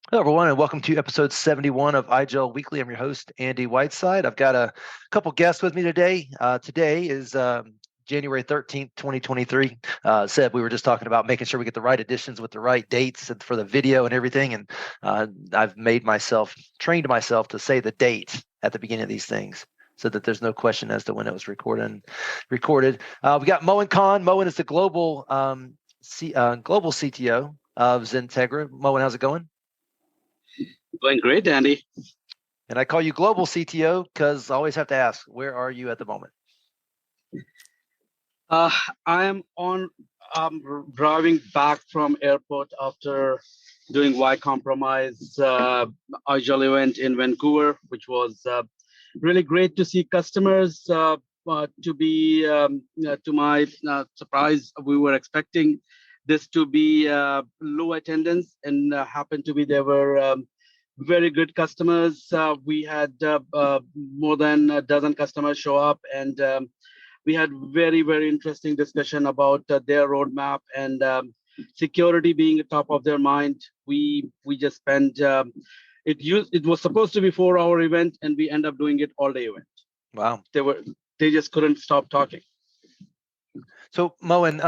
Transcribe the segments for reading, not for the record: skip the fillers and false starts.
Hello, everyone, and welcome to episode 71 of IGEL Weekly. I'm your host, Andy Whiteside. I've got a couple guests with me today. Today is January 13th, 2023. Seb, we were just talking about making sure we get the right editions with the right dates for the video and everything. And I've trained myself to say the date at the beginning of these things so that there's no question as to when it was recorded. We got Moen Khan. Moen is the global CTO of XenTegra. Moen, how's it going? Going great, Andy. And I call you global CTO because I always have to ask, where are you at the moment? I am driving back from airport after doing Y Compromise IGEL event in Vancouver, which was really great to see customers. To my surprise, we were expecting this to be low attendance, and happened to be there were very good customers. We had more than a dozen customers show up, and we had very interesting discussion about their roadmap and security being top of their mind. We just spent it was supposed to be 4-hour event, and we end up doing it all day event. Wow. They just couldn't stop talking. So Moen,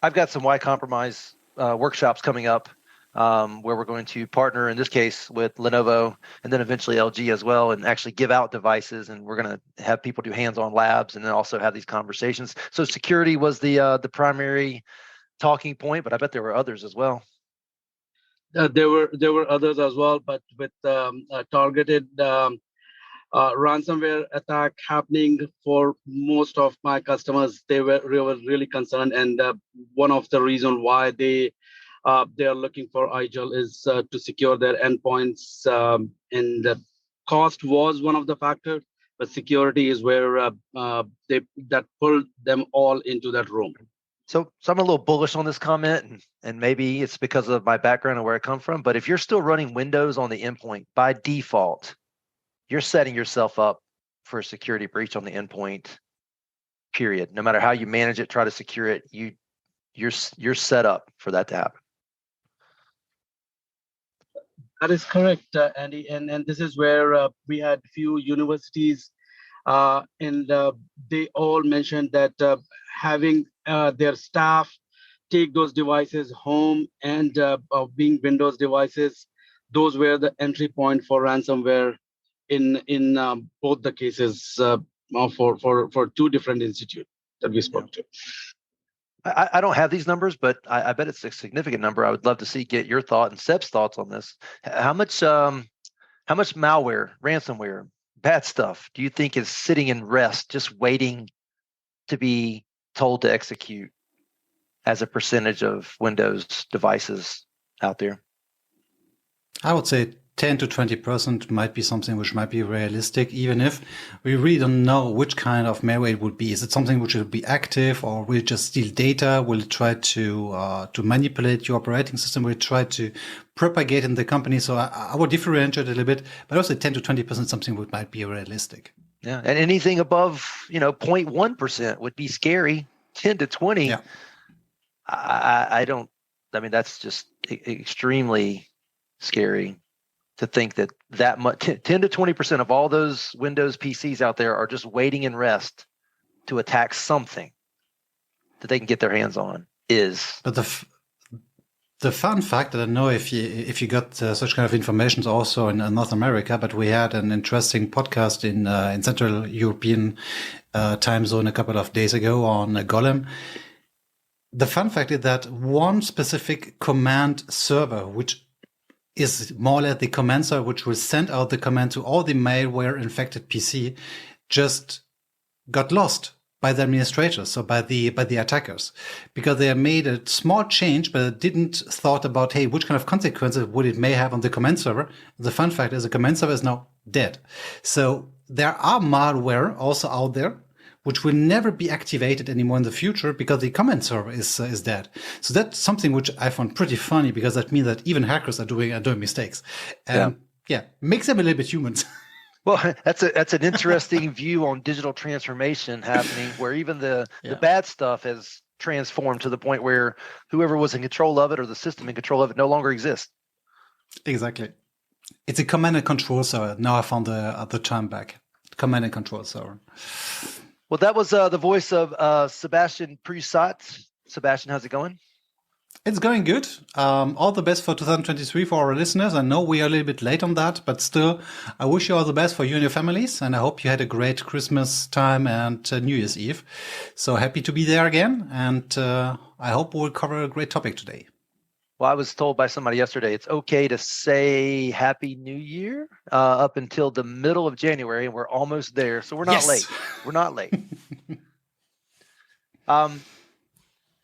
I've got some Y Compromise workshops coming up where we're going to partner, in this case, with Lenovo and then eventually LG as well, and actually give out devices. And we're going to have people do hands-on labs and then also have these conversations. So security was the primary talking point, but I bet there were others as well. There were others as well, but with targeted ransomware attack happening for most of my customers, they were really concerned, and one of the reasons why they are looking for IGEL is to secure their endpoints, and the cost was one of the factors, but security is where that pulled them all into that room. So I'm a little bullish on this comment, and maybe it's because of my background and where I come from, but if you're still running Windows on the endpoint, by default, you're setting yourself up for a security breach on the endpoint, period. No matter how you manage it, try to secure it, you're set up for that to happen. That is correct, Andy, and this is where we had few universities, and they all mentioned that having their staff take those devices home and being Windows devices, those were the entry point for ransomware in both the cases for two different institutes that we spoke to. I don't have these numbers, but I bet it's a significant number. I would love to get your thought and Seb's thoughts on this. How much malware, ransomware, bad stuff do you think is sitting in rest, just waiting to be told to execute as a percentage of Windows devices out there? I would say 10 to 20% might be something which might be realistic, even if we really don't know which kind of malware it would be. Is it something which will be active, or will it just steal data? Will it try to manipulate your operating system? Will it try to propagate in the company? So I would differentiate a little bit, but also 10 to 20% something which might be realistic. Yeah, and anything above 0.1% would be scary. 10 to 20, yeah. I mean, that's just extremely scary to think that much, 10 to 20% of all those Windows PCs out there are just waiting in rest to attack something that they can get their hands on. But the fun fact, I don't know if you got such kind of information also in North America, but we had an interesting podcast in Central European time zone a couple of days ago on Golem. The fun fact is that one specific command server, which is more or less the command server which will send out the command to all the malware infected PC, just got lost by the administrators, so by the attackers, because they made a small change, but didn't thought about, hey, which kind of consequences would it may have on the command server. The fun fact is the command server is now dead. So there are malware also out there which will never be activated anymore in the future because the command server is dead. So that's something which I found pretty funny, because that means that even hackers are doing mistakes, and makes them a little bit human. Well, that's an interesting view on digital transformation happening, where even the bad stuff has transformed to the point where whoever was in control of it, or the system in control of it, no longer exists. Exactly. It's a command and control server. Now I found the term back. Command and control server. Well, that was the voice of Sebastien Perusat. Sebastien, how's it going? It's going good. All the best for 2023 for our listeners. I know we are a little bit late on that, but still, I wish you all the best for you and your families. And I hope you had a great Christmas time and New Year's Eve. So happy to be there again. And I hope we'll cover a great topic today. Well, I was told by somebody yesterday it's okay to say Happy New Year up until the middle of January, and we're almost there. So we're not late. We're not late.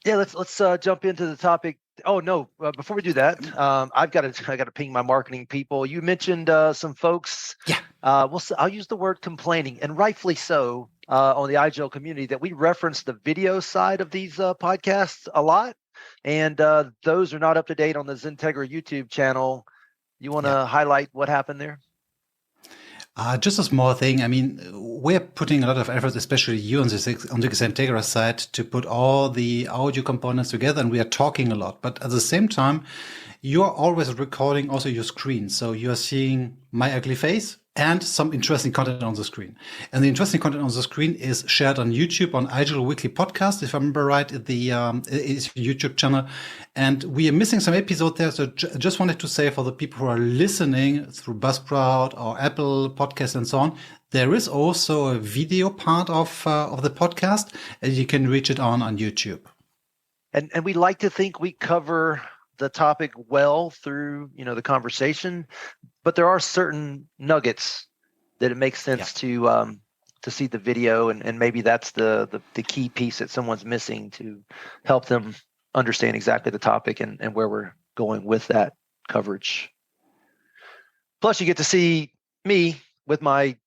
Yeah, let's jump into the topic. Oh no! Before we do that, I got to ping my marketing people. You mentioned some folks. Yeah. I'll use the word complaining, and rightfully so, on the IGEL community that we reference the video side of these podcasts a lot, and those are not up to date on the XenTegra YouTube channel. You want to highlight what happened there? Just a small thing. I mean, we're putting a lot of effort, especially you on the XenTegra side, to put all the audio components together, and we are talking a lot. But at the same time, you're always recording also your screen. So you're seeing my ugly face and some interesting content on the screen. And the interesting content on the screen is shared on YouTube, on IGEL Weekly podcast, if I remember right, the is YouTube channel. And we are missing some episode there. So just wanted to say for the people who are listening through Buzzsprout or Apple Podcasts and so on, there is also a video part of the podcast, and you can reach it on YouTube. And we like to think we cover the topic well through the conversation, but there are certain nuggets that it makes sense to see the video, and maybe that's the key piece that someone's missing to help them understand exactly the topic and where we're going with that coverage. Plus, you get to see me with my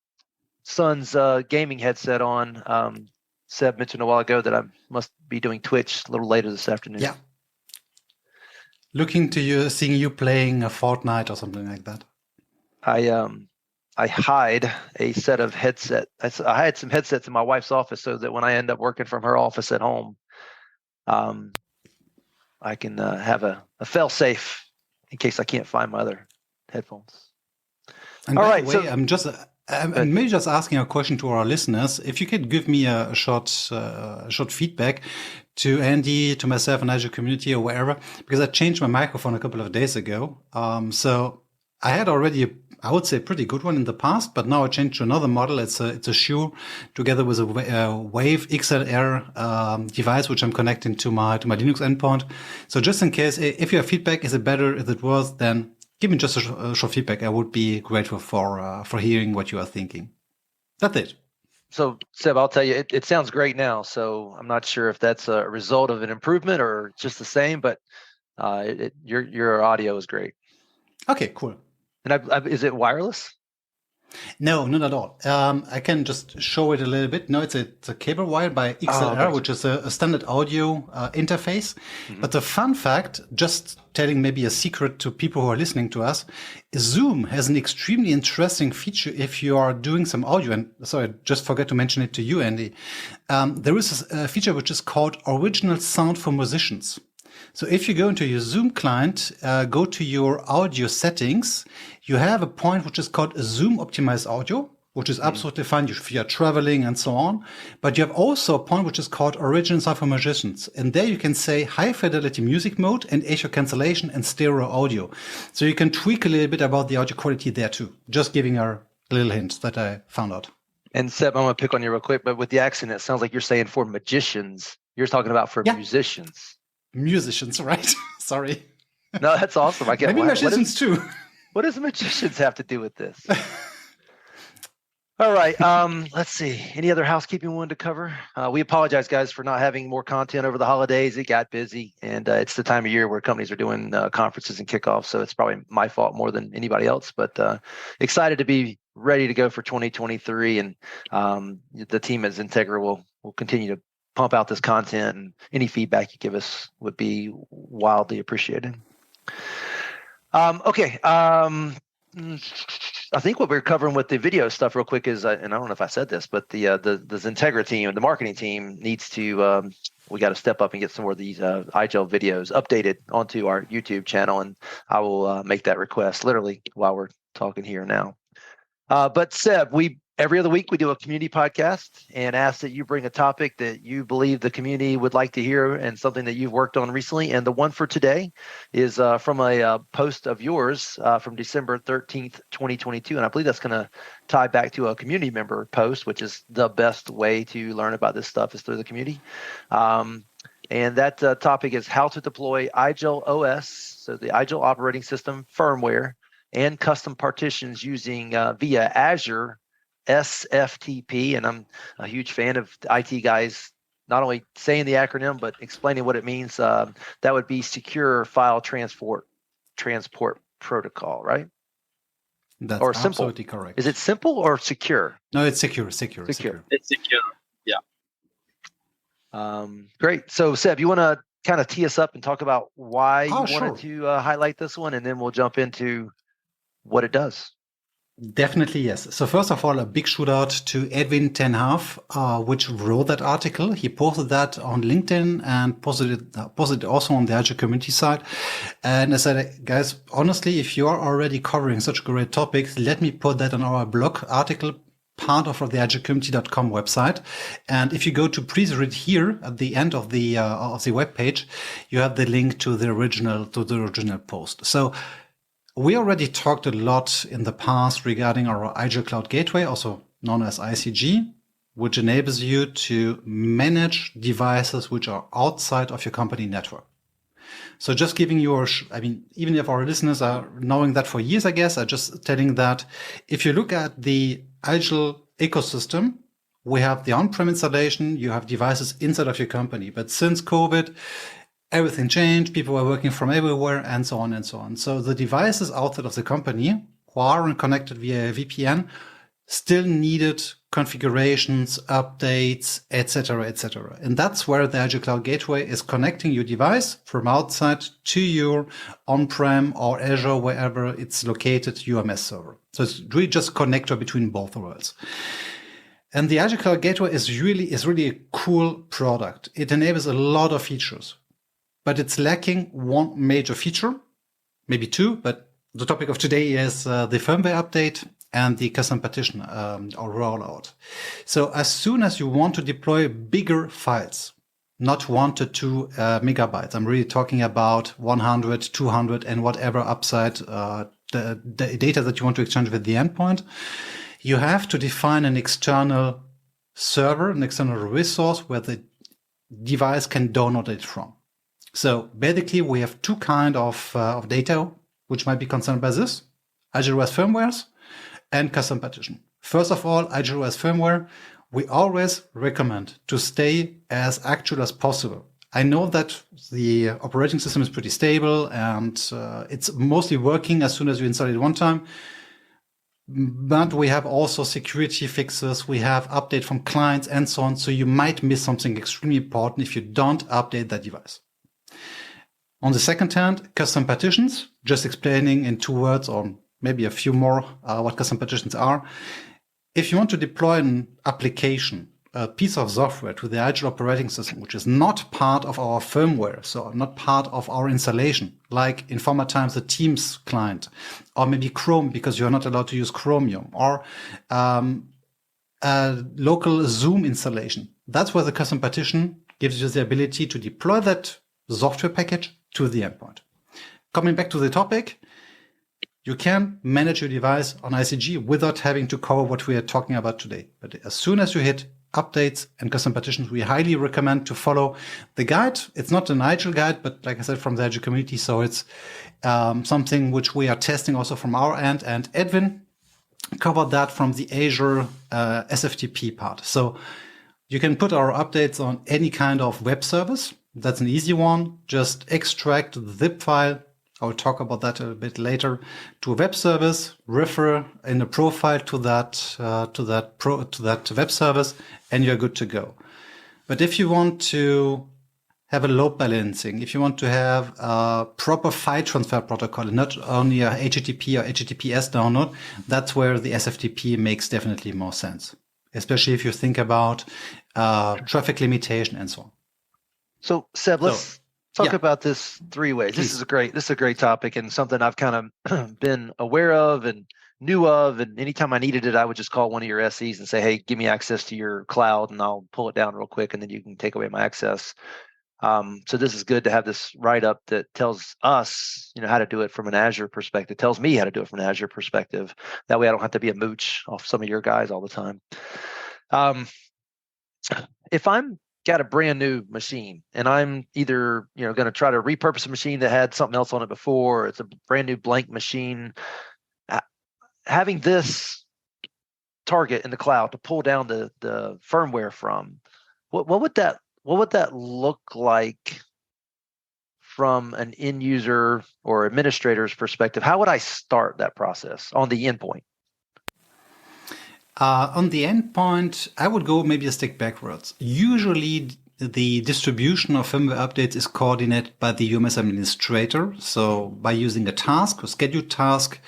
son's gaming headset on. Seb mentioned a while ago that I must be doing Twitch a little later this afternoon. Yeah. Looking to you, seeing you playing a Fortnite or something like that. I hide a set of headset. I had some headsets in my wife's office so that when I end up working from her office at home, I can have a fail-safe in case I can't find my other headphones. And all by right, the way, I'm maybe just asking a question to our listeners. If you could give me a short feedback to Andy, to myself, and Azure community or wherever, because I changed my microphone a couple of days ago. So I had already, I would say, pretty good one in the past, but now I changed to another model. It's a Shure together with a Wave XLR device, which I'm connecting to my Linux endpoint. So just in case, if you have feedback, is it better? Is it worse? Then give me just a short feedback. I would be grateful for hearing what you are thinking. That's it. So, Seb, I'll tell you, it sounds great now. So I'm not sure if that's a result of an improvement or just the same, but your audio is great. Okay, cool. And is it wireless? No, not at all. I can just show it a little bit. No, it's a cable wire by XLR, which is a standard audio interface. Mm-hmm. But the fun fact, just telling maybe a secret to people who are listening to us, Zoom has an extremely interesting feature if you are doing some audio. And sorry, I just forgot to mention it to you, Andy. There is a feature which is called Original Sound for Musicians. So if you go into your Zoom client, go to your audio settings, you have a point which is called Zoom Optimized Audio, which is absolutely fine if you are traveling and so on. But you have also a point which is called Original Sound for Musicians. And there you can say high fidelity music mode and echo cancellation and stereo audio. So you can tweak a little bit about the audio quality there too. Just giving a little hint that I found out. And Seb, I'm going to pick on you real quick, but with the accent, it sounds like you're saying for magicians. You're talking about for musicians. Musicians, right? Sorry. No, that's awesome. I get maybe magicians too. What does magicians have to do with this? All right. Let's see. Any other housekeeping we wanted to cover? We apologize, guys, for not having more content over the holidays. It got busy, and it's the time of year where companies are doing conferences and kickoffs. So it's probably my fault more than anybody else. But excited to be ready to go for 2023, and the team at XenTegra will continue to pump out this content, and any feedback you give us would be wildly appreciated. Okay. I think what we're covering with the video stuff real quick is, and I don't know if I said this, but the XenTegra team, the marketing team, needs to we got to step up and get some more of these IGEL videos updated onto our YouTube channel, and I will make that request literally while we're talking here now. But Seb, every other week we do a community podcast and ask that you bring a topic that you believe the community would like to hear and something that you've worked on recently. And the one for today is from a post of yours from December 13th, 2022. And I believe that's going to tie back to a community member post, which is the best way to learn about this stuff is through the community. And that topic is how to deploy IGEL OS, so the IGEL operating system firmware, and custom partitions using via Azure SFTP. And I'm a huge fan of the IT guys not only saying the acronym, but explaining what it means. That would be Secure File Transport Protocol, right? That's or simple. Absolutely correct. Is it simple or secure? No, it's secure. It's secure. Yeah. Great. So Seb, you want to kind of tee us up and talk about why you Sure. wanted to highlight this one, and then we'll jump into what it does. Definitely, yes. So first of all, a big shout out to Edwin Haaf, which wrote that article. He posted that on LinkedIn and posted it also on the Azure community side. And I said, guys, honestly, if you are already covering such great topics, let me put that on our blog article, part of the azurecommunity.com website. And if you go to please read here at the end of the web page, you have the link to the original post. So we already talked a lot in the past regarding our IGEL Cloud Gateway, also known as ICG, which enables you to manage devices which are outside of your company network. So just giving you, even if our listeners are knowing that for years, I guess, I'm just telling that if you look at the IGEL ecosystem, we have the on-prem installation, you have devices inside of your company. But since COVID, everything changed. People were working from everywhere and so on and so on. So the devices outside of the company who aren't connected via VPN still needed configurations, updates, etc., etc. And that's where the Azure Cloud Gateway is connecting your device from outside to your on-prem or Azure, wherever it's located, UMS server. So it's really just a connector between both worlds. And the Azure Cloud Gateway is really a cool product. It enables a lot of features, but it's lacking one major feature, maybe two, but the topic of today is the firmware update and the custom partition or rollout. So as soon as you want to deploy bigger files, not 1 to 2 megabytes, I'm really talking about 100, 200 and whatever upside the data that you want to exchange with the endpoint, you have to define an external server, an external resource where the device can download it from. So basically, we have two kinds of data which might be concerned by this: IGEL OS firmwares and custom partition. First of all, IGEL OS firmware, we always recommend to stay as actual as possible. I know that the operating system is pretty stable and it's mostly working as soon as you install it one time. But we have also security fixes, we have update from clients and so on. So you might miss something extremely important if you don't update that device. On the second hand, custom partitions, just explaining in 2 words or maybe a few more what custom partitions are. If you want to deploy an application, a piece of software to the IGEL operating system, which is not part of our firmware, so not part of our installation, like in former times the Teams client, or maybe Chrome because you're not allowed to use Chromium, or a local Zoom installation. That's where the custom partition gives you the ability to deploy that software package to the endpoint. Coming back to the topic, you can manage your device on ICG without having to cover what we are talking about today. But as soon as you hit updates and custom partitions, we highly recommend to follow the guide. It's not an IGEL guide, but like I said, from the Azure community. So it's something which we are testing also from our end. And Edwin covered that from the Azure SFTP part. So you can put our updates on any kind of web service. That's an easy one. Just extract the zip file. I will talk about that a bit later. To a web service, refer in a profile to that web service, and you're good to go. But if you want to have a load balancing, if you want to have a proper file transfer protocol, and not only a HTTP or HTTPS download, that's where the SFTP makes definitely more sense, especially if you think about traffic limitation and so on. So Seb, let's talk yeah. about this three ways. Please. This is a great topic and something I've kind of been aware of and knew of. And anytime I needed it, I would just call one of your SEs and say, hey, give me access to your cloud and I'll pull it down real quick and then you can take away my access. So this is good to have this write-up that tells us, how to do it from an Azure perspective, tells me how to do it from an Azure perspective. That way I don't have to be a mooch off some of your guys all the time. If I'm got a brand new machine and I'm either going to try to repurpose a machine that had something else on it before, or it's a brand new blank machine, having this target in the cloud to pull down the firmware from, what would that look like from an end user or administrator's perspective? How would I start that process on the endpoint? On the endpoint, I would go maybe a stick backwards. Usually, the distribution of firmware updates is coordinated by the UMS administrator. So by using a task, a scheduled task,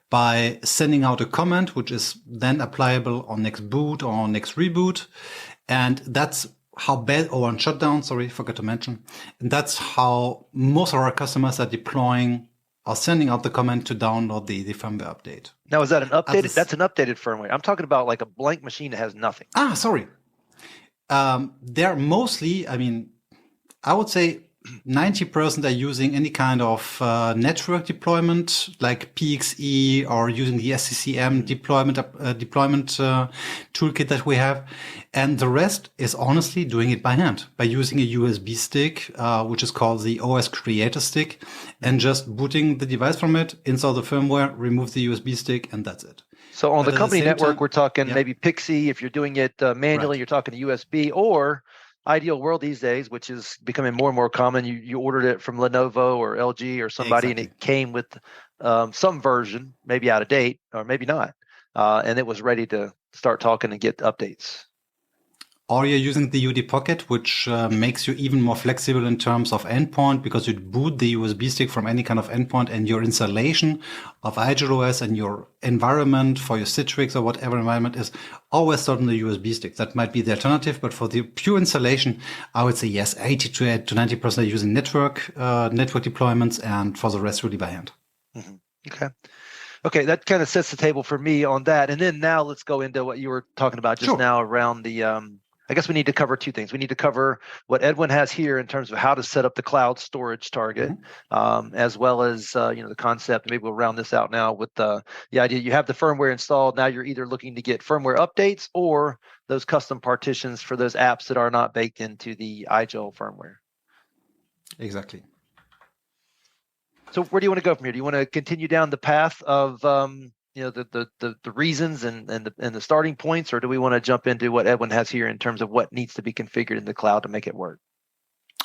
by sending out a comment, which is then applicable on next boot or on next reboot. And that's how bad, or on shutdown, sorry, forgot to mention. And that's how most of our customers are deploying or sending out the comment to download the firmware update. Now, is that an updated? That's an updated firmware. I'm talking about like a blank machine that has nothing. Sorry. They're mostly, I would say 90% are using any kind of network deployment, like PXE, or using the SCCM deployment toolkit that we have. And the rest is honestly doing it by hand, by using a USB stick, which is called the OS Creator Stick, and just booting the device from it, install the firmware, remove the USB stick, and that's it. So on the company network, we're talking yeah. maybe PXE. If you're doing it manually, Right. You're talking to USB, or Ideal World these days, which is becoming more and more common. You ordered it from Lenovo or LG or somebody, Exactly. and it came with some version, maybe out of date or maybe not, and it was ready to start talking and get updates. Or you're using the UD Pocket, which makes you even more flexible in terms of endpoint, because you boot the USB stick from any kind of endpoint, and your installation of IGEL OS and your environment for your Citrix or whatever environment is always stored on the USB stick. That might be the alternative, but for the pure installation, I would say yes, 80 to 90% are using network deployments, and for the rest, really by hand. Mm-hmm. Okay, that kind of sets the table for me on that. And then now let's go into what you were talking about just now around the I guess we need to cover two things. We need to cover what Edwin has here in terms of how to set up the cloud storage target, as well as the concept. Maybe we'll round this out now with the idea you have the firmware installed. Now you're either looking to get firmware updates or those custom partitions for those apps that are not baked into the IGEL firmware. Exactly. So where do you want to go from here? Do you want to continue down the path of the reasons and the starting points, or do we want to jump into what Edwin has here in terms of what needs to be configured in the cloud to make it work?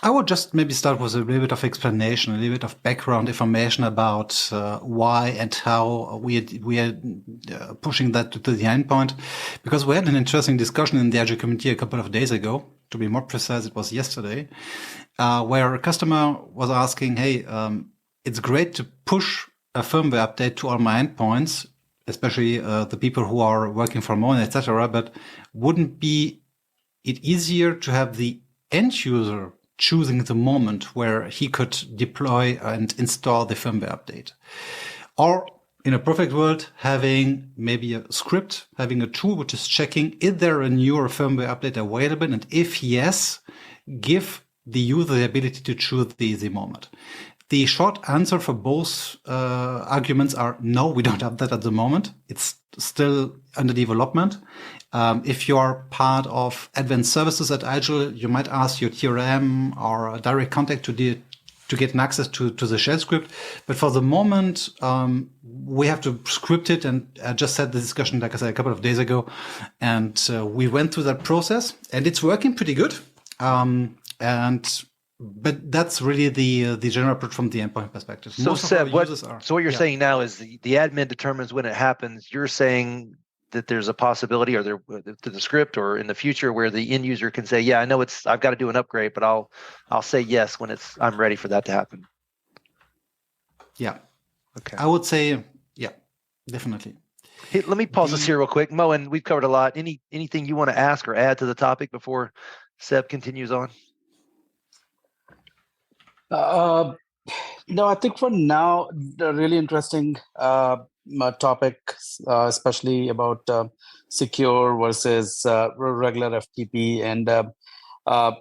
I would just maybe start with a little bit of explanation, a little bit of background information about why and how we are pushing that to the endpoint, because we had an interesting discussion in the Azure community a couple of days ago. To be more precise, it was yesterday, where a customer was asking, "Hey, it's great to push a firmware update to all my endpoints, especially the people who are working from home, etc. But wouldn't be it easier to have the end user choosing the moment where he could deploy and install the firmware update? Or in a perfect world, having maybe a script, having a tool which is checking, is there a newer firmware update available? And if yes, give the user the ability to choose the moment." The short answer for both arguments are no, we don't have that at the moment. It's still under development. If you are part of advanced services at IGEL, you might ask your TRM or a direct contact to get an access to the shell script. But for the moment, we have to script it. And I just had the discussion, like I said, a couple of days ago. And we went through that process, and it's working pretty good. But that's really the general approach from the endpoint perspective. So, Most Seb, of our users are. So what you're saying now is the admin determines when it happens. You're saying that there's a possibility, or there to the script, or in the future where the end user can say, "Yeah, I know I've got to do an upgrade, but I'll say yes when I'm ready for that to happen." Yeah. Okay. I would say, yeah, definitely. Hey, let me pause this here real quick, Mo, and we've covered a lot. Anything you want to ask or add to the topic before Seb continues on? Uh, no, I think for now, the really interesting topic, especially about secure versus regular FTP, and uh,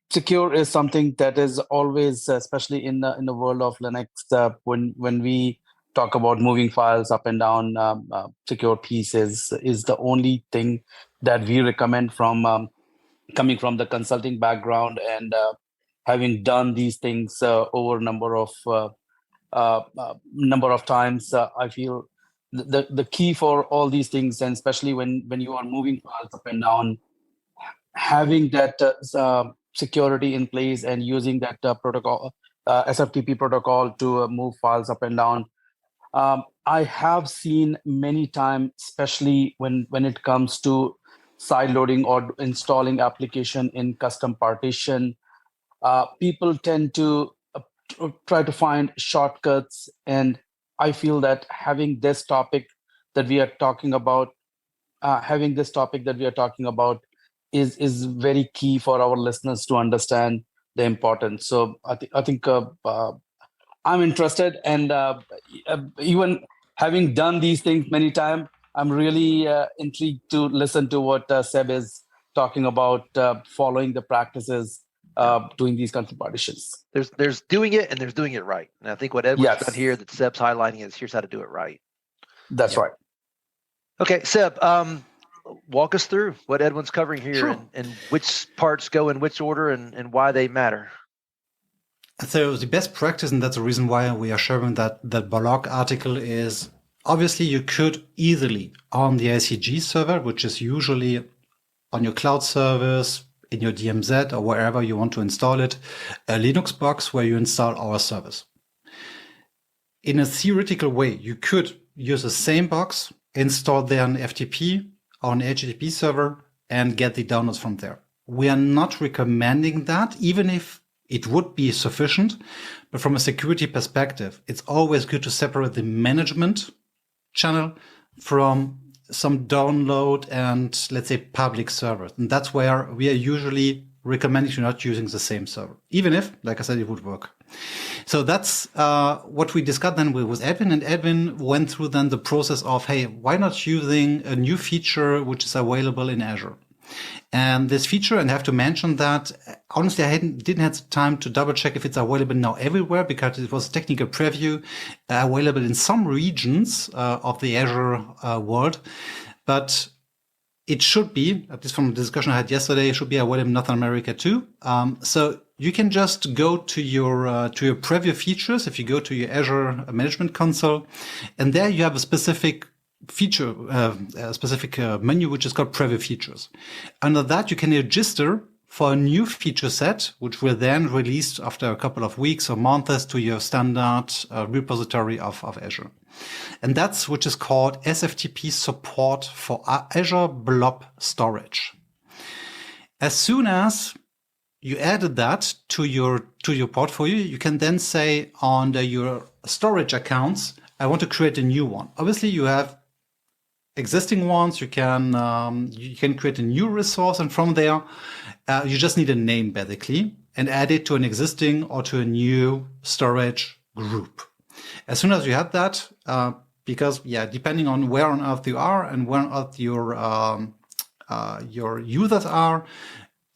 secure is something that is always, especially in the world of Linux, when we talk about moving files up and down, secure pieces is the only thing that we recommend from coming from the consulting background and having done these things over a number of times. I feel the key for all these things, and especially when you are moving files up and down, having that security in place and using that protocol, SFTP protocol to move files up and down. I have seen many times, especially when it comes to side loading or installing application in custom partition, people tend to try to find shortcuts. And I feel that having this topic that we are talking about, is very key for our listeners to understand the importance. So I think I'm interested, and even having done these things many times, I'm really intrigued to listen to what Seb is talking about, following the practices, doing these custom partitions. There's doing it, and there's doing it right. And I think what Edwin's done Yes, here that Seb's highlighting is here's how to do it right. that's Yeah. right. Okay, Seb, walk us through what Edwin's covering here. Sure. and which parts go in which order and why they matter. So the best practice, and that's the reason why we are showing that blog article, is obviously you could easily on the ICG server, which is usually on your cloud service, in your DMZ or wherever you want to install it, a Linux box where you install our service. In a theoretical way, you could use the same box, install there an FTP or an HTTP server, and get the downloads from there. We are not recommending that, even if it would be sufficient. But from a security perspective, it's always good to separate the management channel from some download and, let's say, public servers. And that's where we are usually recommending you not using the same server, even if, like I said, it would work. So that's what we discussed then with Edwin, and Edwin went through then the process of, hey, why not using a new feature which is available in Azure? And this feature, and I have to mention that, honestly, I didn't have the time to double check if it's available now everywhere, because it was a technical preview available in some regions of the Azure world. But it should be, at least from the discussion I had yesterday, it should be available in North America too. So you can just go to your preview features. If you go to your Azure Management Console, and there you have a specific feature, a specific menu, which is called preview features. Under that, you can register for a new feature set, which will then release after a couple of weeks or months to your standard repository of Azure. And that's which is called SFTP support for Azure Blob Storage. As soon as you added that to your portfolio, you can then say under your storage accounts, I want to create a new one. Obviously, you have existing ones. You can create a new resource, and from there, you just need a name basically, and add it to an existing or to a new storage group. As soon as you have that, because depending on where on earth you are and where on earth your users are,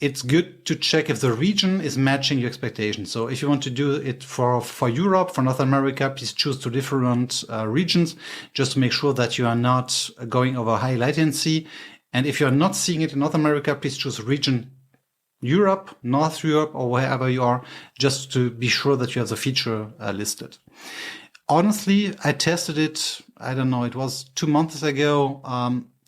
it's good to check if the region is matching your expectations. So if you want to do it for Europe, for North America, please choose two different regions, just to make sure that you are not going over high latency. And if you're not seeing it in North America, please choose region Europe, North Europe, or wherever you are, just to be sure that you have the feature listed. Honestly, I tested it, I don't know, it was 2 months ago.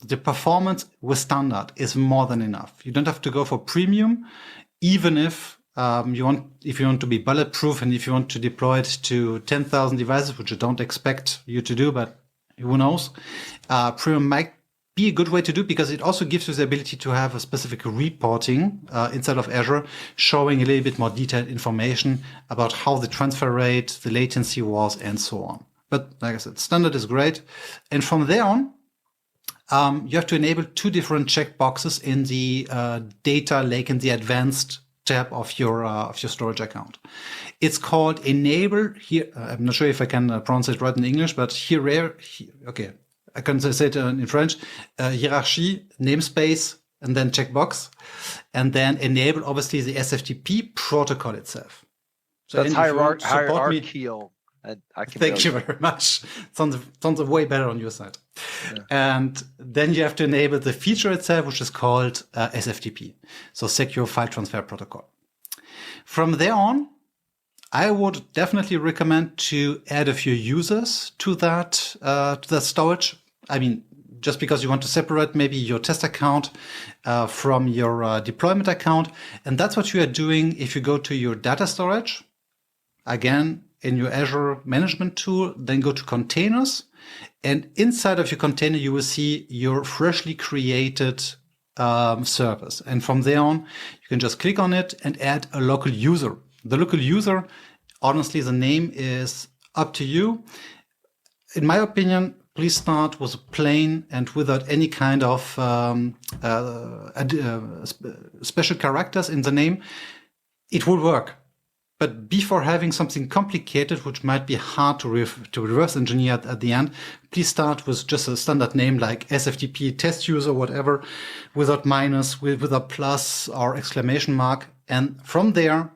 The performance with standard is more than enough. You don't have to go for premium, even if you want to be bulletproof, and if you want to deploy it to 10,000 devices, which I don't expect you to do, but who knows? Premium might be a good way to do, because it also gives you the ability to have a specific reporting inside of Azure, showing a little bit more detailed information about how the transfer rate, the latency was, and so on. But like I said, standard is great. And from there on, you have to enable two different checkboxes in the data lake, in the advanced tab of your storage account. It's called enable here. I'm not sure if I can pronounce it right in English, but here, okay, I can say it in French. Hierarchy, namespace, and then checkbox, and then enable obviously the SFTP protocol itself. So that's hierarchical. Thank you very much. Sounds way better on your side. Yeah. And then you have to enable the feature itself, which is called SFTP, so Secure File Transfer Protocol. From there on, I would definitely recommend to add a few users to that storage. I mean, just because you want to separate maybe your test account from your deployment account, and that's what you are doing if you go to your data storage. Again, in your Azure management tool, then go to containers. And inside of your container, you will see your freshly created service. And from there on, you can just click on it and add a local user. The local user, honestly, the name is up to you. In my opinion, please start with plain and without any kind of special characters in the name. It will work. But before having something complicated, which might be hard to reverse engineer at the end, please start with just a standard name like SFTP test user, whatever, without minus, without plus or exclamation mark. And from there,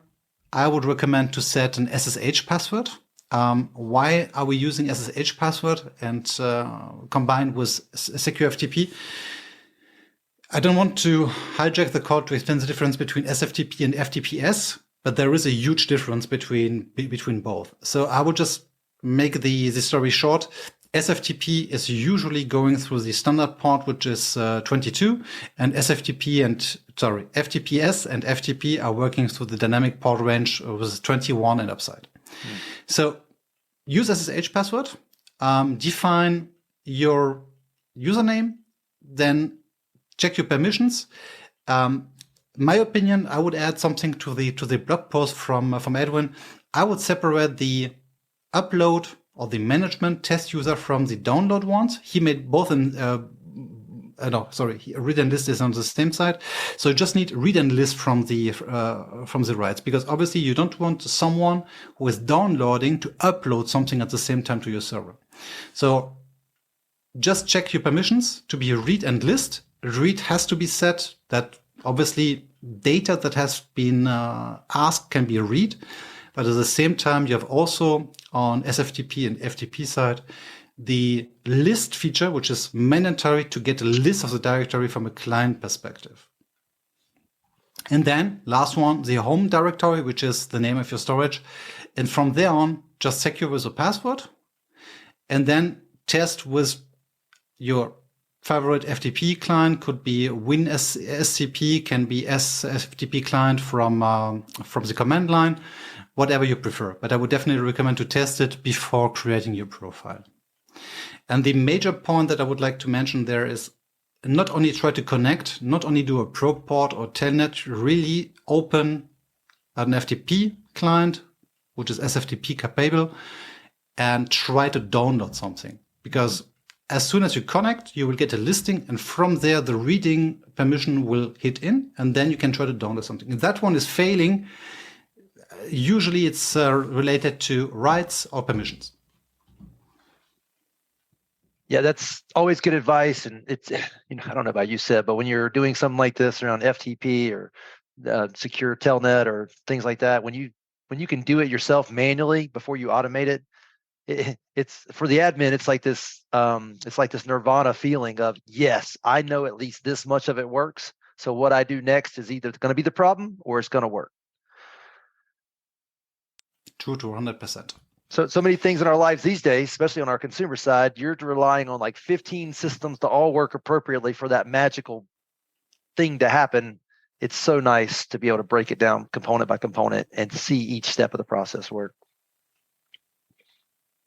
I would recommend to set an SSH password. Why are we using SSH password and combined with secure FTP? I don't want to hijack the code to explain the difference between SFTP and FTPS. But there is a huge difference between both. So I will just make the story short. SFTP is usually going through the standard port, which is 22, and FTPS and FTP are working through the dynamic port range with 21 and upside. So use SSH password, define your username, then check your permissions. My opinion, I would add something to the blog post from Edwin. I would separate the upload or the management test user from the download ones. He made both read and list is on the same side. So you just need read and list from the writes, because obviously you don't want someone who is downloading to upload something at the same time to your server. So just check your permissions to be read and list. Read has to be set. That obviously data that has been asked can be read, but at the same time, you have also on SFTP and FTP side, the list feature, which is mandatory to get a list of the directory from a client perspective. And then last one, the home directory, which is the name of your storage. And from there on, just secure with a password and then test with your favorite FTP client. Could be WinSCP, can be SFTP client from the command line, whatever you prefer. But I would definitely recommend to test it before creating your profile. And the major point that I would like to mention there is not only try to connect, not only do a probe port or telnet, really open an FTP client, which is SFTP capable, and try to download something. Because as soon as you connect, you will get a listing, and from there, the reading permission will hit in, and then you can try to download something. If that one is failing, usually it's related to rights or permissions. Yeah, that's always good advice. And it's, I don't know about you, Seb, but when you're doing something like this around FTP or secure telnet or things like that, when you can do it yourself manually before you automate it, it's for the admin, it's like this nirvana feeling of, yes, I know at least this much of it works. So what I do next is either going to be the problem or it's going to work. True to 100%. So many things in our lives these days, especially on our consumer side, you're relying on like 15 systems to all work appropriately for that magical thing to happen. It's so nice to be able to break it down component by component and see each step of the process work.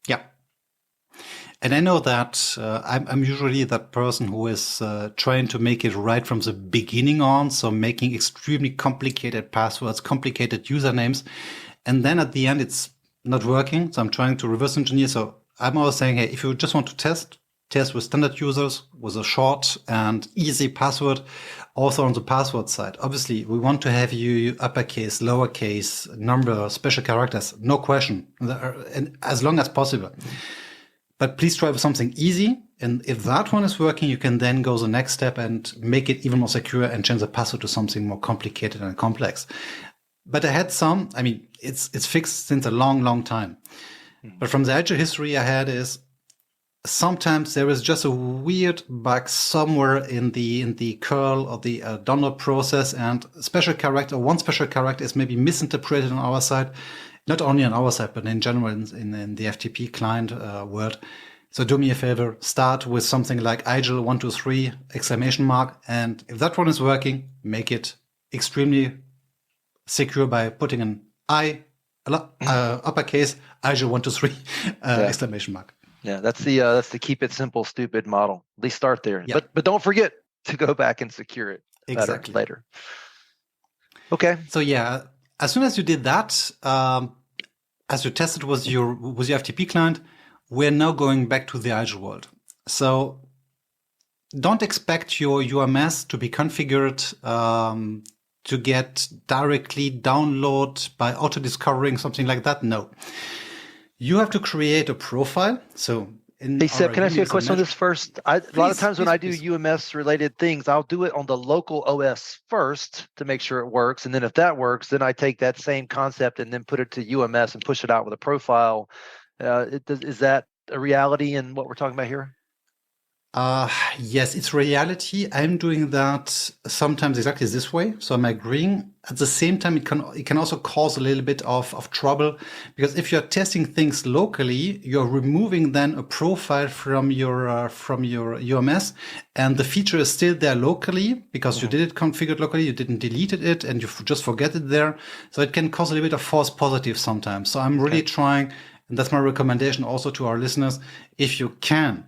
Yeah. And I know that I'm usually that person who is trying to make it right from the beginning on. So making extremely complicated passwords, complicated usernames. And then at the end, it's not working. So I'm trying to reverse engineer. So I'm always saying, hey, if you just want to test, test with standard users with a short and easy password. Also on the password side, obviously, we want to have you uppercase, lowercase, number, special characters, no question, and as long as possible. But please try with something easy. And if that one is working, you can then go the next step and make it even more secure and change the password to something more complicated and complex. But I had some, I mean, it's fixed since a long, long time. But from the Azure history I had is sometimes there is just a weird bug somewhere in the curl or the download process, and one special character is maybe misinterpreted on our side, not only on our side, but in general in the FTP client world. So do me a favor, start with something like IGEL 123 exclamation mark. And if that one is working, make it extremely secure by putting an uppercase IGEL 123 exclamation mark. Yeah, that's the keep it simple, stupid model. At least start there. Yeah. But don't forget to go back and secure it exactly later. Okay. So yeah, as soon as you did that, as you tested with your FTP client, we're now going back to the IGEL world. So don't expect your UMS to be configured to get directly download by auto-discovering, something like that. No. You have to create a profile. So hey, Seb, can I ask you a question on this first? A lot of times when I do UMS related things, I'll do it on the local OS first to make sure it works. And then if that works, then I take that same concept and then put it to UMS and push it out with a profile. Is that a reality in what we're talking about here? Yes, it's reality. I'm doing that sometimes exactly this way. So I'm agreeing. At the same time, it can also cause a little bit of trouble, because if you're testing things locally, you're removing then a profile from your UMS, and the feature is still there locally because you did it configured locally, you didn't delete it, and you just forget it there. So it can cause a little bit of false positive sometimes. So I'm really trying, and that's my recommendation also to our listeners, if you can,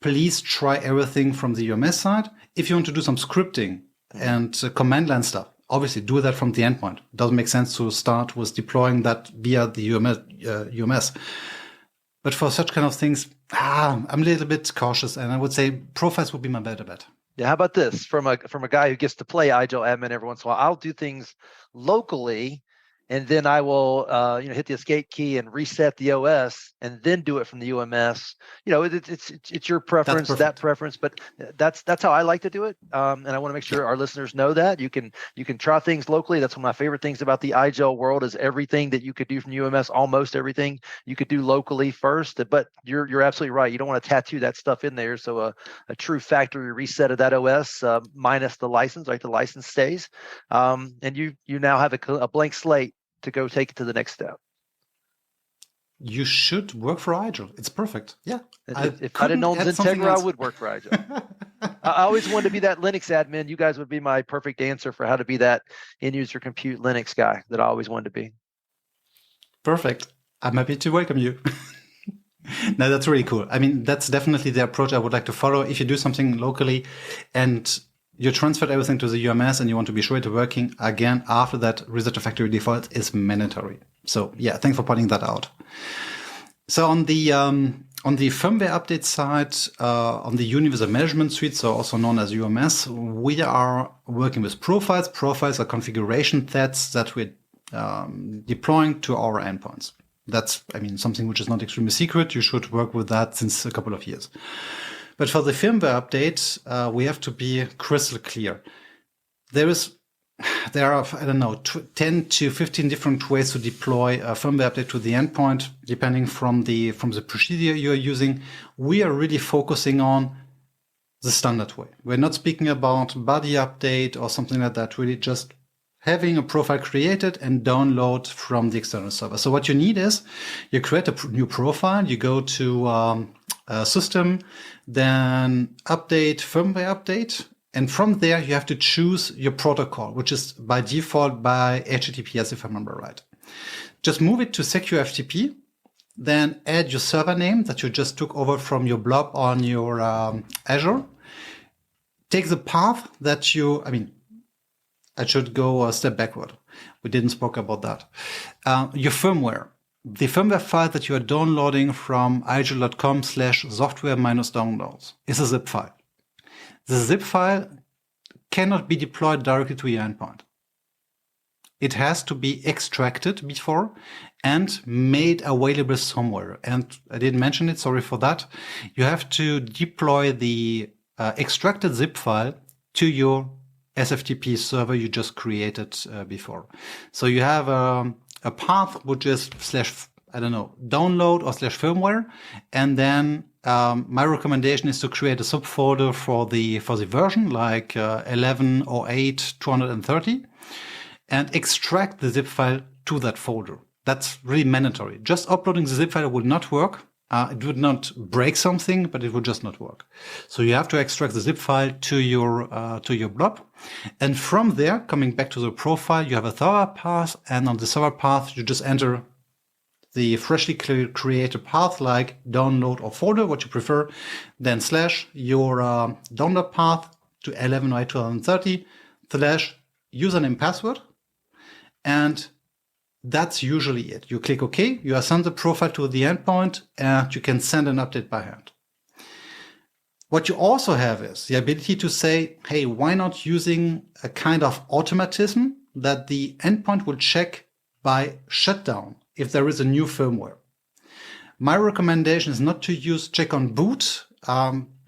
please try everything from the UMS side. If you want to do some scripting and command line stuff, obviously do that from the endpoint. It doesn't make sense to start with deploying that via the UMS. But for such kind of things, I'm a little bit cautious, and I would say profiles would be my better bet. Yeah, how about this? From a guy who gets to play IGEL admin every once in a while, I'll do things locally, and then I will hit the escape key and reset the OS, and then do it from the UMS. It's your preference, that preference, but that's how I like to do it. And I want to make sure our listeners know that you can try things locally. That's one of my favorite things about the IGEL world, is everything that you could do from UMS, almost everything you could do locally first. But you're absolutely right. You don't want to tattoo that stuff in there. So a true factory reset of that OS minus the license, right? The license stays, and you now have a blank slate to go take it to the next step. You should work for IGEL. It's perfect. Yeah. If I didn't know XenTegra, I would work for IGEL. I always wanted to be that Linux admin. You guys would be my perfect answer for how to be that end-user compute Linux guy that I always wanted to be. Perfect. I'm happy to welcome you. No, that's really cool. I mean, that's definitely the approach I would like to follow. If you do something locally and you transferred everything to the UMS and you want to be sure it's working, again, after that, reset to factory default is mandatory. So yeah, thanks for pointing that out. So on the firmware update side, on the Universal Management Suite, so also known as UMS, we are working with profiles. Profiles are configuration sets that we're deploying to our endpoints. That's, something which is not extremely secret. You should work with that since a couple of years. But for the firmware update, we have to be crystal clear. There are, 10 to 15 different ways to deploy a firmware update to the endpoint, depending from the procedure you're using. We are really focusing on the standard way. We're not speaking about body update or something like that, really just having a profile created and download from the external server. So what you need is you create a new profile, you go to system, then update, firmware update. And from there, you have to choose your protocol, which is by default by HTTPS, if I remember right. Just move it to secure FTP, then add your server name that you just took over from your blob on your Azure. Take the path that I should go a step backward. We didn't spoke about that. Your firmware. the firmware file that you are downloading from igel.com/software-downloads is a zip file. The zip file cannot be deployed directly to your endpoint. It has to be extracted before and made available somewhere. And I didn't mention it, sorry for that. You have to deploy the extracted zip file to your SFTP server you just created before. So you have a path which is /download or /firmware. And then my recommendation is to create a subfolder for the version like 11.08.230 and extract the zip file to that folder. That's really mandatory. Just uploading the zip file would not work. It would not break something, but it would just not work. So you have to extract the zip file to your blob. And from there, coming back to the profile, you have a server path. And on the server path, you just enter the freshly created path like download or folder, what you prefer, then / your download path to 11.08.2030 / username password. And that's usually it. You click OK, you assign the profile to the endpoint, and you can send an update by hand. What you also have is the ability to say, hey, why not using a kind of automatism that the endpoint will check by shutdown if there is a new firmware. My recommendation is not to use check on boot,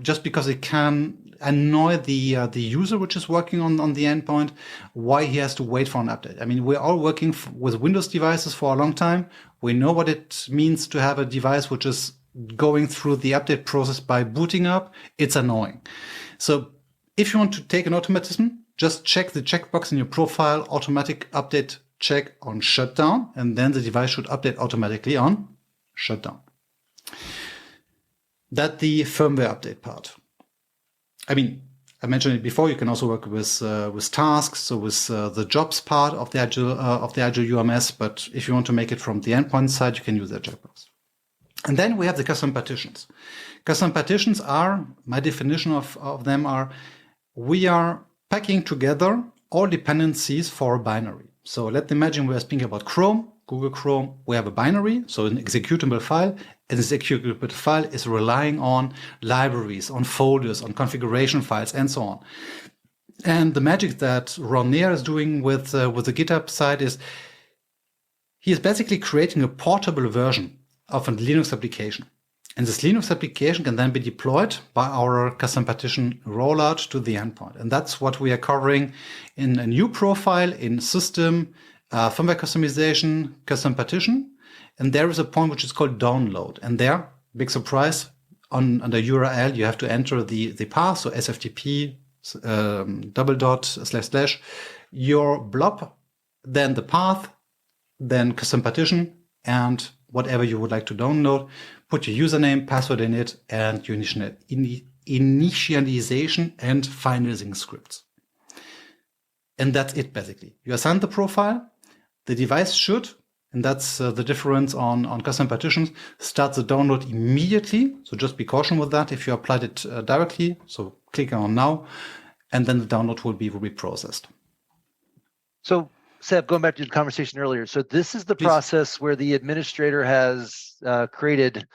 just because it can annoy the user which is working on the endpoint, why he has to wait for an update. I mean, we're all working with Windows devices for a long time. We know what it means to have a device which is going through the update process by booting up. It's annoying. So if you want to take an automatism, just check the checkbox in your profile, automatic update check on shutdown, and then the device should update automatically on shutdown. That's the firmware update part. I mean, I mentioned it before. You can also work with tasks, so with the jobs part of the IGEL UMS. But if you want to make it from the endpoint side, you can use that checkbox. And then we have the custom partitions. Custom partitions are, my definition of them are, we are packing together all dependencies for a binary. So let's imagine we are speaking about Chrome, Google Chrome. We have a binary, so an executable file. And this executable file is relying on libraries, on folders, on configuration files, and so on. And the magic that Ron Neer is doing with the GitHub side is he is basically creating a portable version of a Linux application. And this Linux application can then be deployed by our custom partition rollout to the endpoint. And that's what we are covering in a new profile in system, firmware customization, custom partition. And there is a point which is called download. And there, big surprise, under URL, you have to enter the path, so sftp // your blob, then the path, then custom partition, and whatever you would like to download. Put your username, password in it, and your initialization and finalizing scripts. And that's it, basically. You assign the profile. The device should, and that's the difference on custom partitions, start the download immediately. So just be cautious with that if you applied it directly. So click on now, and then the download will be processed. So Seb, going back to the conversation earlier, so this is the process where the administrator has created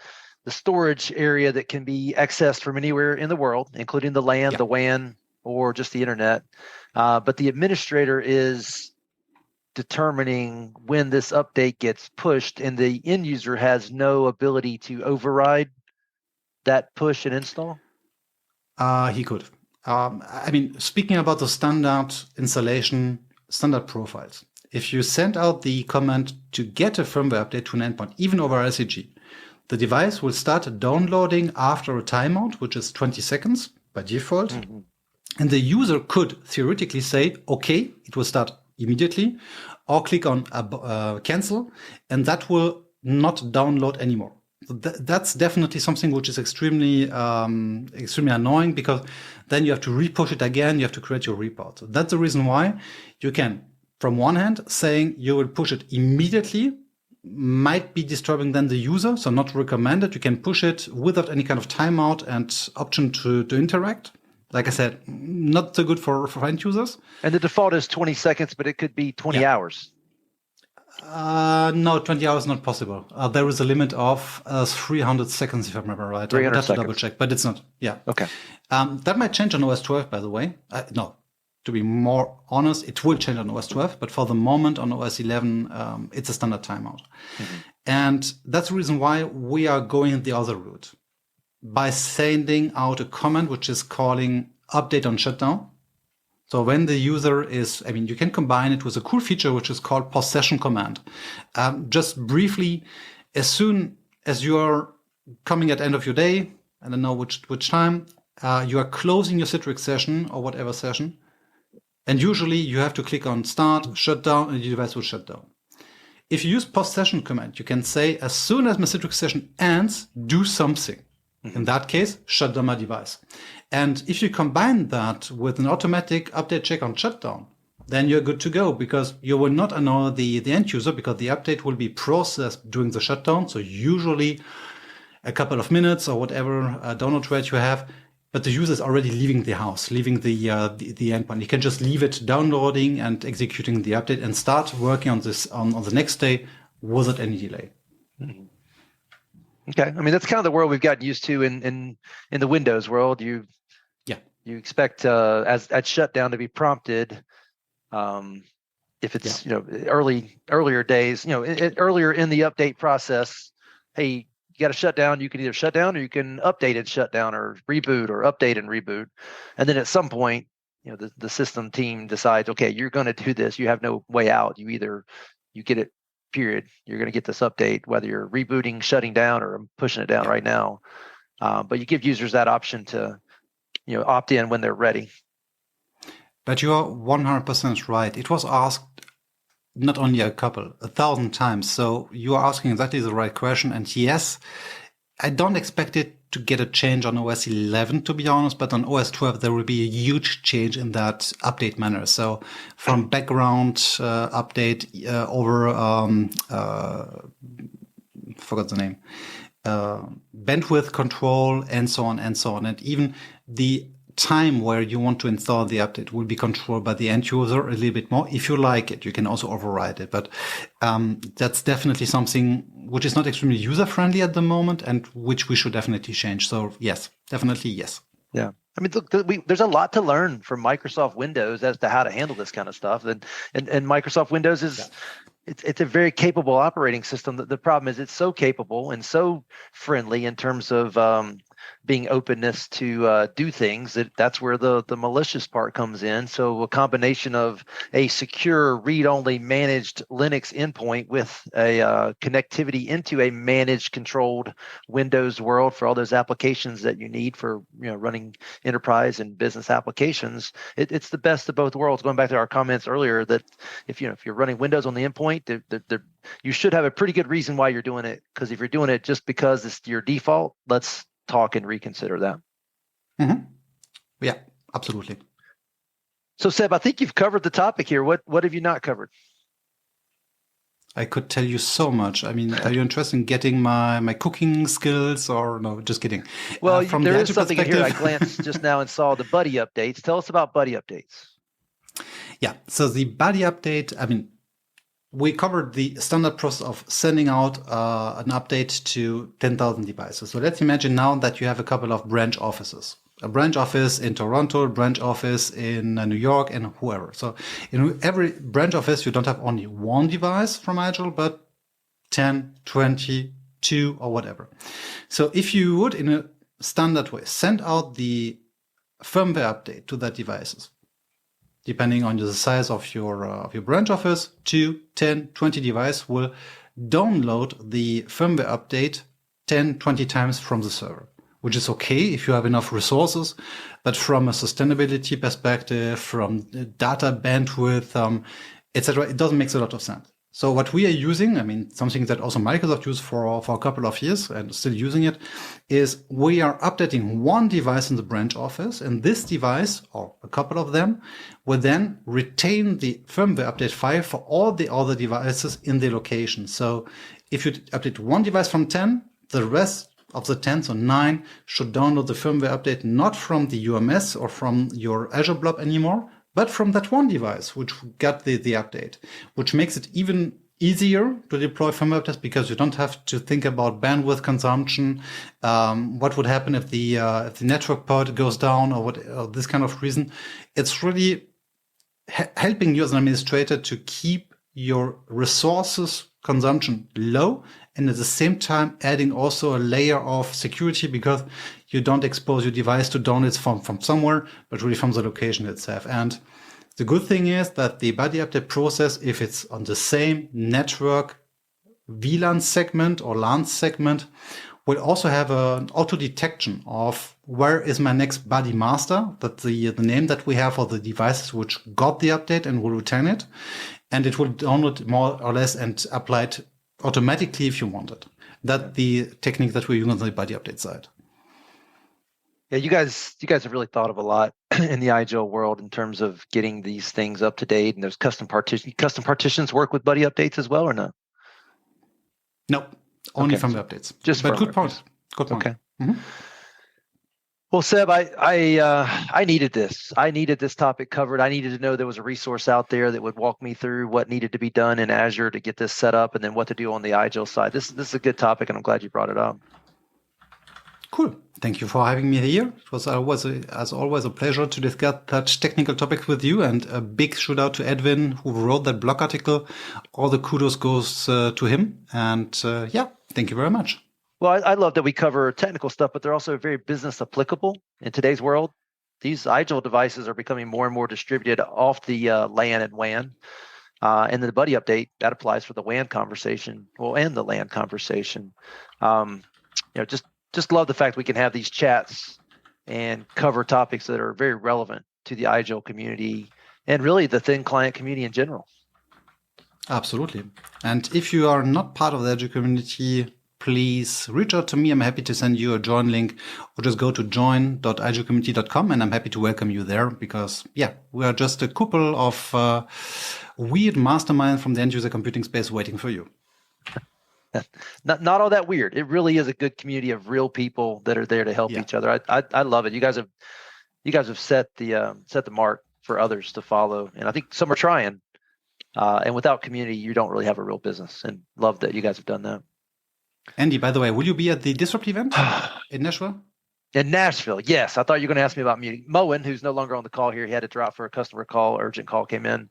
the storage area that can be accessed from anywhere in the world, including the LAN, the WAN, or just the internet. But the administrator is determining when this update gets pushed, and the end user has no ability to override that push and install? He could. I mean, speaking about the standard installation, standard profiles, if you send out the command to get a firmware update to an endpoint, even over RCG, the device will start downloading after a timeout, which is 20 seconds by default. Mm-hmm. And the user could theoretically say, okay, it will start immediately, or click on cancel, and that will not download anymore. That's definitely something which is extremely annoying, because then you have to repush it again. You have to create your report. So that's the reason why you can, from one hand, saying you will push it immediately might be disturbing then the user, so not recommended. You can push it without any kind of timeout and option to interact. Like I said, not so good for end users. And the default is 20 seconds, but it could be 20 hours. No, 20 hours not possible. There is a limit of 300 seconds, if I remember right. I would have to double check, but it's not. Yeah. Okay. That might change on OS 12, by the way. No, to be more honest, it will change on OS 12, but for the moment on OS 11, it's a standard timeout. Mm-hmm. And that's the reason why we are going the other route by sending out a command which is calling update on shutdown. So when the user is, you can combine it with a cool feature which is called post-session command. Just briefly, as soon as you are coming at the end of your day, I don't know which time, you are closing your Citrix session or whatever session, and usually you have to click on start, shut down, and your device will shut down. If you use post-session command, you can say, as soon as my Citrix session ends, do something. In that case, shut down my device. And if you combine that with an automatic update check on shutdown, then you're good to go, because you will not annoy the end user, because the update will be processed during the shutdown. So usually a couple of minutes or whatever download rate you have, but the user is already leaving the house, leaving the endpoint. You can just leave it downloading and executing the update and start working on this on the next day without any delay. Mm-hmm. Okay, that's kind of the world we've gotten used to in the Windows world. You expect as at shutdown to be prompted if it's earlier days, earlier in the update process. Hey, you got to shut down. You can either shut down or you can update and shut down, or reboot or update and reboot. And then at some point, the system team decides, okay, you're going to do this. You have no way out. You get it. Period. You're going to get this update, whether you're rebooting, shutting down, or pushing it down right now. But you give users that option to, opt in when they're ready. But you are 100% right. It was asked not only 1,000 times. So you are asking exactly the right question. And yes, I don't expect it to get a change on OS 11, to be honest, but on OS 12, there will be a huge change in that update manner. So from background update over, forgot the name, bandwidth control, and so on and so on. And even the time where you want to install the update will be controlled by the end user a little bit more. If you like it, you can also override it. But that's definitely something which is not extremely user-friendly at the moment, and which we should definitely change. So yes, definitely yes. Yeah. Look, there's a lot to learn from Microsoft Windows as to how to handle this kind of stuff. And Microsoft Windows is it's a very capable operating system. The problem is it's so capable and so friendly in terms of being openness to do things. That's where the malicious part comes in. So a combination of a secure read-only managed Linux endpoint with a connectivity into a managed controlled Windows world for all those applications that you need for running enterprise and business applications. It's the best of both worlds. Going back to our comments earlier, that if you're running Windows on the endpoint, you should have a pretty good reason why you're doing it. Because if you're doing it just because it's your default, let's talk and reconsider that. Mm-hmm. Yeah, absolutely. So Seb, I think you've covered the topic here. What have you not covered? I could tell you so much. Are you interested in getting my cooking skills, or no? Just kidding. Well, there is something in here. I glanced just now and saw the buddy updates. Tell us about buddy updates. Yeah. So the buddy update, we covered the standard process of sending out an update to 10,000 devices. So let's imagine now that you have a couple of branch offices. A branch office in Toronto, a branch office in New York, and whoever. So in every branch office, you don't have only one device from IGEL, but 10, 20, 2, or whatever. So if you would, in a standard way, send out the firmware update to that devices, depending on the size of your branch office, 2, 10, 20 device will download the firmware update 10, 20 times from the server, which is okay if you have enough resources. But from a sustainability perspective, from data bandwidth, etc., it doesn't make a lot of sense. So what we are using, something that also Microsoft used for a couple of years and still using it, is we are updating one device in the branch office, and this device, or a couple of them, will then retain the firmware update file for all the other devices in the location. So if you update one device from 10, the rest of the 10, so 9, should download the firmware update not from the UMS or from your Azure blob anymore, but from that one device which got the update, which makes it even easier to deploy firmware updates because you don't have to think about bandwidth consumption. What would happen if the network port goes down or this kind of reason? It's really helping you as an administrator to keep your resources consumption low, and at the same time adding also a layer of security because you don't expose your device to downloads from somewhere, but really from the location itself. And the good thing is that the buddy update process, if it's on the same network VLAN segment or LAN segment, will also have an auto detection of where is my next buddy master, that the name that we have for the devices which got the update and will return it. And it will download more or less and apply it automatically if you want it. That's the technique that we're using on the buddy update side. Yeah, you guys have really thought of a lot in the IGEL world in terms of getting these things up to date. And there's custom partitions work with buddy updates as well, or not? No, only Okay. firmware updates. Just but firmware good point. Good point. Okay. Mhm. Well, Seb, I needed this. I needed this topic covered. I needed to know there was a resource out there that would walk me through what needed to be done in Azure to get this set up, and then what to do on the IGEL side. This is a good topic, and I'm glad you brought it up. Cool. Thank you for having me here. It was as always a pleasure to discuss such technical topics with you, and a big shout out to Edwin who wrote that blog article. All the kudos goes to him, and thank you very much. Well, I love that we cover technical stuff, but they're also very business applicable in today's world. These IGEL devices are becoming more and more distributed off the LAN and WAN. And the buddy update, that applies for the WAN conversation, and the LAN conversation. Just love the fact we can have these chats and cover topics that are very relevant to the IGEL community and really the thin client community in general. Absolutely. And if you are not part of the IGEL community, please reach out to me. I'm happy to send you a join link, or just go to join.igelcommunity.com and I'm happy to welcome you there because, we are just a couple of weird masterminds from the end user computing space waiting for you. Not all that weird. It really is a good community of real people that are there to help each other. I love it. You guys have set the mark for others to follow, and I think some are trying. And without community, you don't really have a real business. And love that you guys have done that. Andy, by the way, will you be at the Disrupt event in Nashville? In Nashville, yes. I thought you were going to ask me about Munich. Moen, who's no longer on the call here, he had to drop for a customer call, urgent call came in.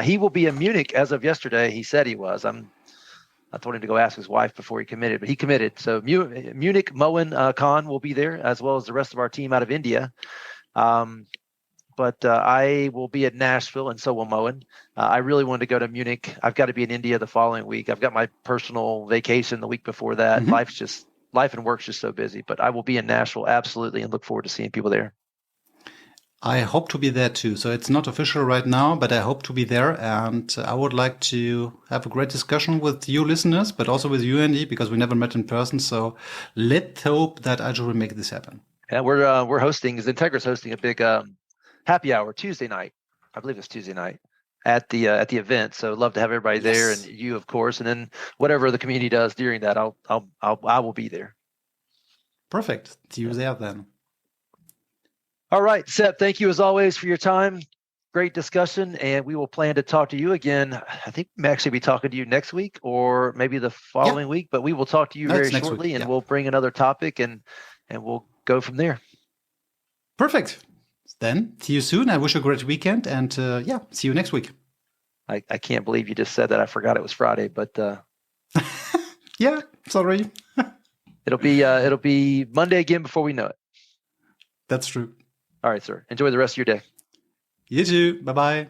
He will be in Munich as of yesterday. He said he was. I told him to go ask his wife before he committed, but he committed. So Munich, Moen Khan will be there, as well as the rest of our team out of India. But I will be at Nashville, and so will Moen. I really wanted to go to Munich. I've got to be in India the following week. I've got my personal vacation the week before that. Mm-hmm. Life and work's just so busy. But I will be in Nashville, absolutely, and look forward to seeing people there. I hope to be there too. So it's not official right now, but I hope to be there. And I would like to have a great discussion with you listeners, but also with you, Andy, because we never met in person. So let's hope that IGEL will make this happen. Yeah, we're hosting, XenTegra's hosting a big happy hour Tuesday night. I believe it's Tuesday night at the event. So love to have everybody there, and you, of course, and then whatever the community does during that, I will be there. Perfect. See you there then. All right, Seb, thank you as always for your time. Great discussion, and we will plan to talk to you again. I think we may actually be talking to you next week or maybe the following week, but we will talk to you very shortly, and we'll bring another topic and we'll go from there. Perfect. Then see you soon. I wish you a great weekend, and see you next week. I can't believe you just said that. I forgot it was Friday, but sorry. It'll be Monday again before we know it. That's true. All right, sir. Enjoy the rest of your day. You too. Bye-bye.